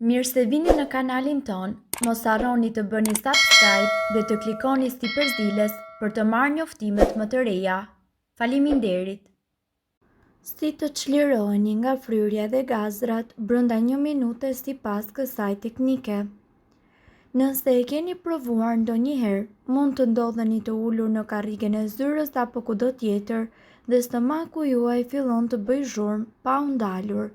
Mirë se vini në kanalin ton, mos harroni të bëni subscribe dhe të klikoni si përzieles për të marrë njoftimet më të reja. Faleminderit! Si të çliroheni nga fryrja dhe gazrat brenda 1 minute sipas kësaj teknike. Nëse e keni provuar ndonjëherë, mund të ndodheni të ulur në karrigen e zyrës apo kudo tjetër dhe stomaku juaj fillon të bëjë zhurmë pa u ndalur.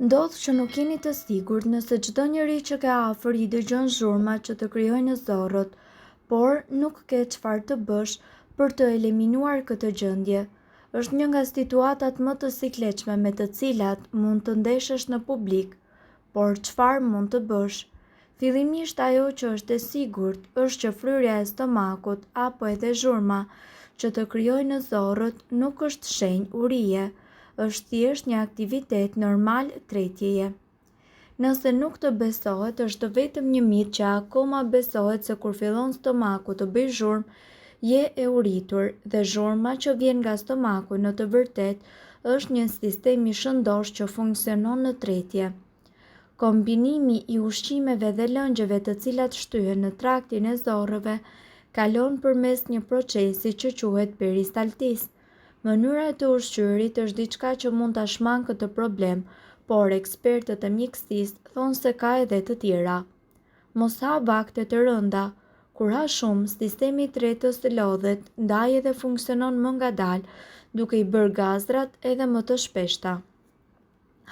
Ndodh që nuk jeni të sigurt nëse çdo njeri që ke afër i dëgjon zhurmat që të krijojnë zorrët, por nuk ke çfarë të bësh për të eliminuar këtë gjendje. Është një nga situatat më të sikletshme me të cilat mund të ndeshesh në publik, por çfarë mund të bësh? Fillimisht ajo që është e sigurt është që fryrja e stomakut apo edhe zhurma që të krijojnë zorrët nuk është shenjë urie, është thjesht një aktivitet normal tretjeje. Nëse nuk të besohet, është vetëm një mit që akoma besohet se kur fillon stomaku të bëjë zhurmë, je e uritur dhe zhurma që vjen nga stomaku në të vërtetë është një sistem i shëndosh që funksionon në tretje. Kombinimi i ushqimeve dhe lëngjeve të cilat shtyhen në traktin e zorrëve kalon përmes një procesi që quhet peristaltis. Mënyra e të ushqyerit është diçka që mund ta shmang këtë problem, por ekspertët e mjekësisë thonë se ka edhe të tjera. Mos ha vakte të rënda. Kur ha shumë, sistemi i tretës lodhet, ndaj edhe funksionon më ngadalë, duke i bërë gazrat edhe më të shpeshta.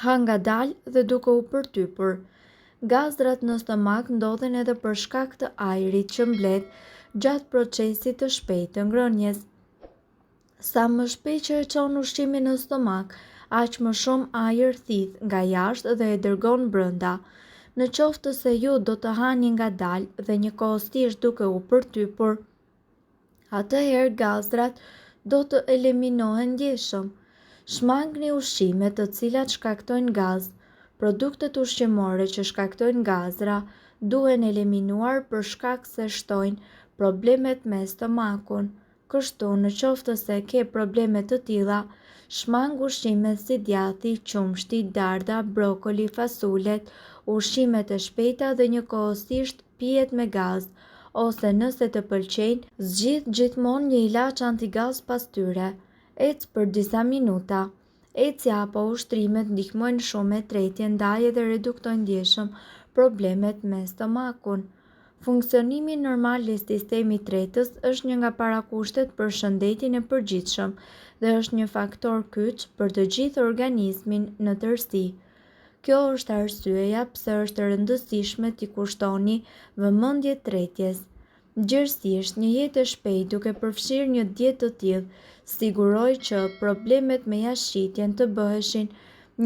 Ha ngadalë dhe duke u përtypur. Gazrat në stomak ndodhen edhe për shkak të ajrit që mbledh gjatë procesit të shpejtë të ngrënies. Sa më shpejt që e çon ushqimin në stomak, aq më shumë ajër thith nga jashtë dhe e dërgon brenda. Në qoftë se ju do të hani ngadalë dhe njëkohësisht duke u përtypur, atëherë gazrat do të eliminohen ndjeshëm. Shmangni ushqimet të cilat shkaktojnë gaz. Produktet ushqimore që shkaktojnë gazra duhen eliminuar për shkak se shtojnë problemet me stomakun. Kështu, në qoftë se ke probleme të tilla, shmang ushqimet si djathi, qumshti, darda, brokoli, fasulet, ushqimet e shpejta dhe njëkohësisht pijet me gaz, ose nëse të pëlqejnë, zgjidh gjithmonë një ilaç antigaz pas tyre. Ec për disa minuta. Ecja apo ushtrimet ndihmojnë shumë e tretje ndaj dhe reduktojnë ndjeshëm problemet me stomakun. Funksionimi normal i sistemit tretës është një nga parakushtet për shëndetin e përgjithshëm dhe është një faktor kyç për të gjithë organizmin në tërësi. Kjo është arsyeja pse është e rëndësishme t'i kushtoni vëmendje tretjes. Gjithsesi, një jetë e shpejtë duke përfshirë një dietë të tillë siguroj që problemet me jashtëqitjen të bëheshin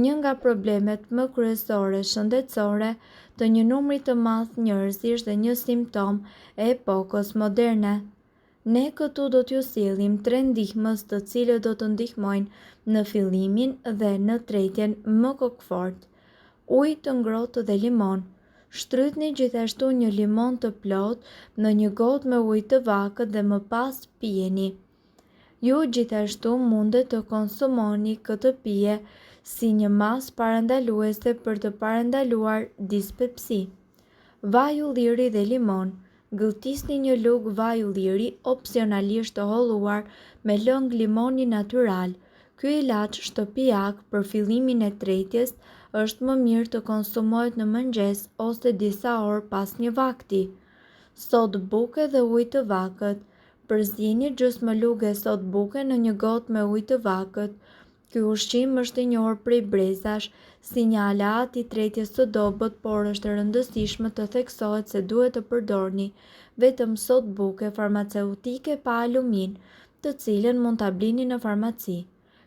një nga problemet më kryesore shëndetësore të një numri të madh njerëzish dhe një simptom e epokës moderne. Ne këtu do t'ju sjellim 3 ndihmës të cilët do të ndihmojnë në fillimin dhe në tretjen më kokfort. Ujë të ngrohtë dhe limon. Shtrydhni gjithashtu një limon të plotë në një gotë me ujë të vakët dhe më pas pijeni. Ju gjithashtu mundet të konsumoni këtë pije si një mas parandaluese për të parandaluar dispepsi. Vaj ulliri dhe limon. Gëltisni një lugë vaj ulliri opsionalisht të holluar me lëng limoni natyral. Ky ilaç shtëpiak për fillimin e tretjes është më mirë të konsumohet në mëngjes ose disa orë pas një vakti. Sodë buke dhe ujë të vakët. Përzieni gjysmë lugë sodë buke në një gotë me ujë të vakët. Ky ushqim është i njohur prej brezash si një aleat i tretjes së dobët, por është e rëndësishme të theksohet se duhet të përdorni vetëm sodë buke farmaceutike pa alumin, të cilën mund ta blini në farmaci.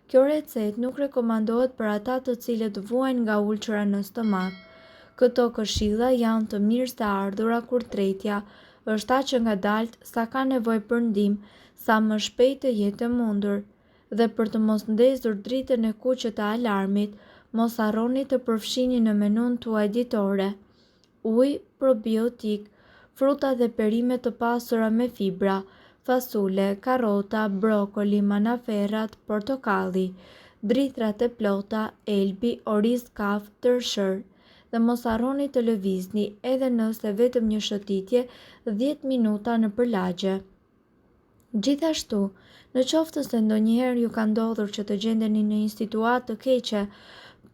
Kjo recetë nuk rekomandohet për ata të cilët vuajnë nga ulçura në stomak. Këto këshilla janë të mirë se ardhura kur tretja është aq e ngadalt sa ka nevojë për ndihmë sa më shpejt të jetë e mundur. Dhe për të mos ndezur dritën e kuqe të alarmit, mos harroni të përfshini në menun tuaj ditore ujë probiotik, fruta dhe perime të pasura me fibra, fasule, karrota, brokoli, manaferrat, portokalli, drithrat e plota, elbi, oriz, kafë, tërshër. dhe mos harroni të lëvizni edhe nëse vetëm një shëtitje 10 minuta në përlagje. Gjithashtu, në qoftë se ndonjëherë ju ka ndodhur që të gjendeni në një situatë të keqe,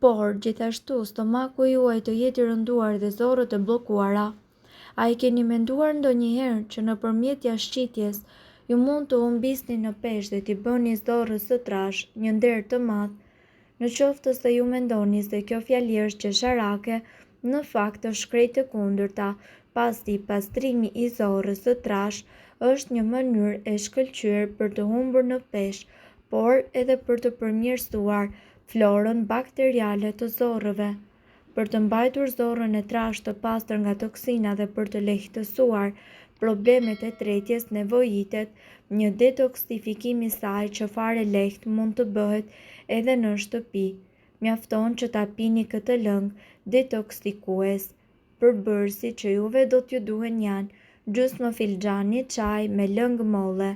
por gjithashtu stomaku juaj të jetë i rënduar dhe zorët të bllokuara, a i keni menduar ndonjëherë që nëpërmjet jashtëqitjes ju mund të humbisni në peshë dhe t'i bëni zorrës së trash një nder të madh? Në qoftë se ju mendoni se kjo fjali është qesharake, në fakt është krejt e kundërta, pasi pastrimi i zorrës së trash është një mënyrë e shkëlqyer për të humbur në peshë, por edhe për të përmirësuar florën bakteriale të zorrëve. Për të mbajtur zorrën e trashë të pastër nga toksina dhe për të lehtësuar problemet e tretjes nevojitet një detoksifikim i saj që fare lehtë mund të bëhet edhe në shtëpi. Mjafton që ta pini këtë lëng detoksikues. Përbërësit që juve do t'ju duhen janë gjysmë filxhani çaj me lëng molle,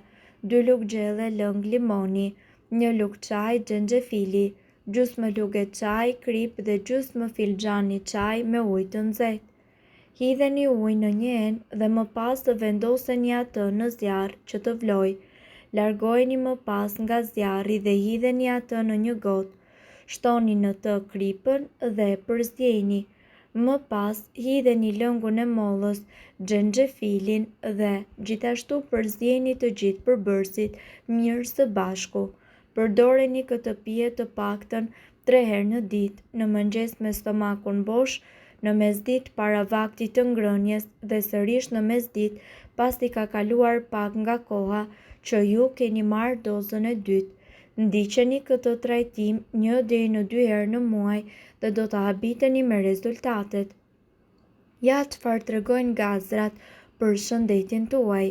2 lugë gjelle lëng limoni, 1 lugë çaj xhenxhefili, gjysmë lugë çaj krip dhe gjysmë filxhani çaj me ujë të nxehtë. Hidheni ujë në një enë dhe më pas të vendoseni atë në zjarr që të vlojë. Largoheni më pas nga zjarri dhe hidheni atë në një gotë. Shtoni në të kripën dhe përzieni. Më pas hidheni lëngun e mollës, xhenxhefilin dhe gjithashtu përzieni të gjithë përbërësit mirë së bashku. Përdoreni këtë pije të paktën 3 herë në ditë, në mëngjes me stomakun bosh, në mesditë para vaktit të ngrënies dhe sërish në mesditë pasi ka kaluar pak nga koha që ju keni marrë dozën e dytë. Ndiqeni këtë trajtim 1 deri në 2 herë në muaj dhe do të habiteni me rezultatet. Ja çfarë tregojnë gazrat për shëndetin tuaj.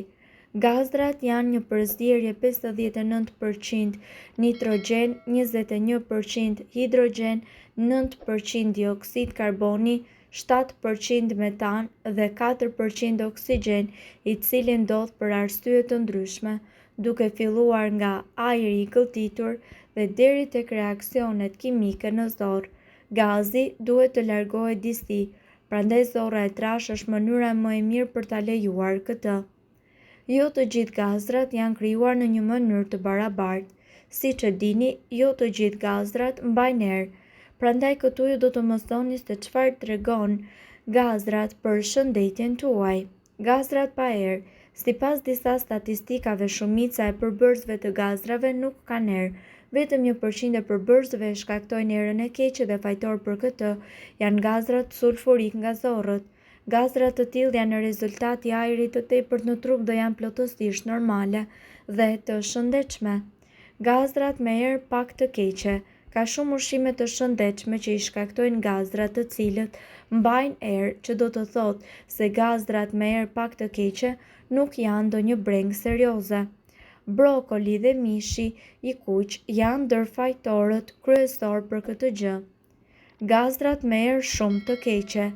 Gazrat janë një përzierje 59% nitrogen, 21% hidrogen, 9% dioksid karboni, 7% metan dhe 4% oksigjen, i cili ndodh për arsye të ndryshme, duke filluar nga ajri i gëlltitur dhe deri tek reaksionet kimike në zorr. Gazi duhet të largohet disi, prandaj zorra e trashë është mënyra më e mirë për ta lejuar këtë. Jo të gjithë gazrat janë krijuar në një mënyrë të barabartë. Siç e dini, jo të gjithë gazrat mbajnë erë. Prandaj këtu ju do të mësoni se çfarë tregon gazrat për shëndetjen tuaj. Gazrat pa erë. Sipas disa statistikave, shumica e përbërësve të gazrave nuk kanë erë. Vetëm 1% e përbërësve shkaktojnë erën e keqe dhe fajtor për këtë janë gazrat sulfurik nga zorrët. Gazrat të tillë janë rezultati i ajrit të tepërt në trup dhe janë plotësisht normale dhe të shëndetshme. Gazrat me erë pak të keqe. Ka shumë ushqime të shëndetshme që i shkaktojnë gazrat të cilët mbajnë erë, që do të thotë se gazrat me erë pak të keqe nuk janë ndonjë brengë serioze. Brokoli dhe mishi i kuq janë ndër fajtorët kryesor për këtë gjë. Gazrat me erë shumë të keqe.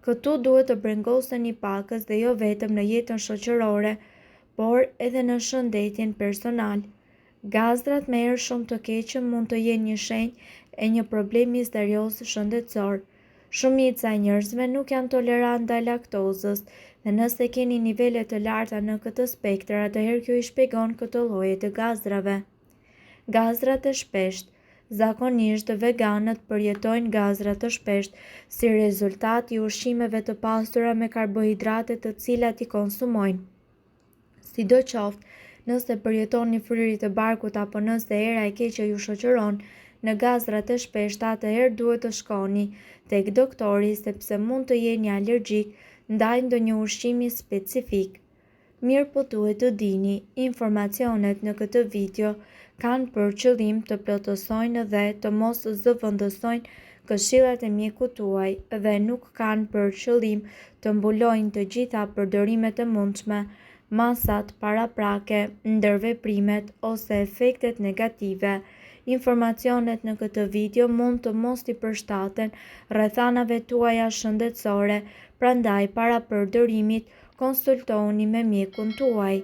Këtu duhet të brengoseni pakës dhe jo vetëm në jetën shoqërore, por edhe në shëndetjen personal. Gazrat me erë shumë të keqe mund të jenë një shenjë e një problemi serioz shëndetësor. Shumica e njerëzve nuk janë tolerant ndaj laktozës dhe nëse keni nivele të larta në këtë spektër, atëherë kjo i shpjegon këtë lloj të gazrave. Gazrat e shpeshtë. Zakonisht veganët përjetojnë gazra të shpeshtë si rezultat i ushqimeve të pastura me karbohidrate të cilat i konsumojnë. Sidoqoftë, nëse përjetoni fryrje të barkut apo nëse era e keqe ju shoqëron në gazrat e shpeshta, atëherë duhet të shkoni tek doktori sepse mund të jeni alergjik ndaj ndonjë ushqimi specifik. Mirë po duhet të dini, informacionet në këtë video kanë për qëllim të plotësojnë dhe të mos zëvendësojnë këshillat e mjekut tuaj dhe nuk kanë për qëllim të mbulojnë të gjitha përdorimet e mundshme, masat paraprake, ndërveprimet ose efektet negative. Informacionet në këtë video mund të mos i përshtaten rrethanave tuaja shëndetësore, prandaj para përdorimit konsultohuni me mjekun tuaj.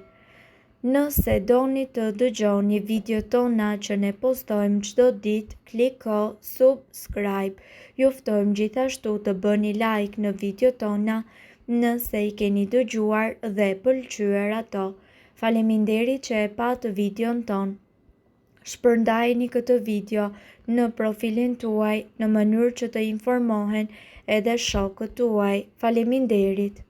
Nëse doni të dëgjoni video tona që ne postojmë çdo ditë, kliko subscribe. Ju ftojmë gjithashtu të bëni like në video tona nëse i keni dëgjuar dhe pëlqyer ato. Faleminderit që e patë videon ton. Shpërndajeni këtë video në profilin tuaj në mënyrë që të informohen edhe shokët tuaj. Faleminderit.